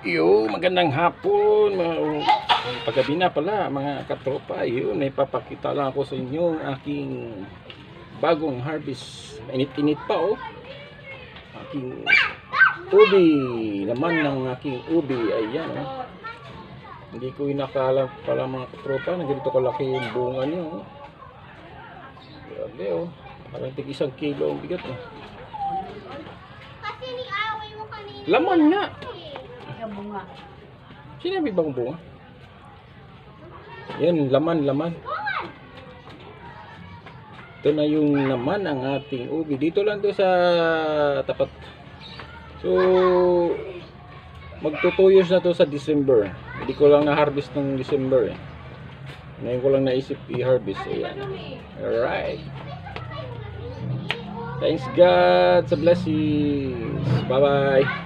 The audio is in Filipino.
Yo, magandang hapon. Paggabi na pala mga katropa. Yun, may papakita lang ako sa inyo ang aking bagong harvest. Init-init pa oh. Aking ubi. Laman ng aking ubi. Ayan oh. Hindi ko inakala pala mga katropa na ganito kalaki yung bunga niyo oh. Grabe oh. Parang tig 1 kilo ang bigat oh. Kasi ni-away mo kanina. Laman nga. Bunga. Sinabi bang bunga? Yan, laman. Ito na yung laman ng ating ubi. Dito lang to sa tapat. So, magtutuyos na to sa December. Hindi ko lang na-harvest ng December eh. Ngayon ko lang naisip i-harvest. Ayan. Alright. Thanks God sa blessings. Bye-bye.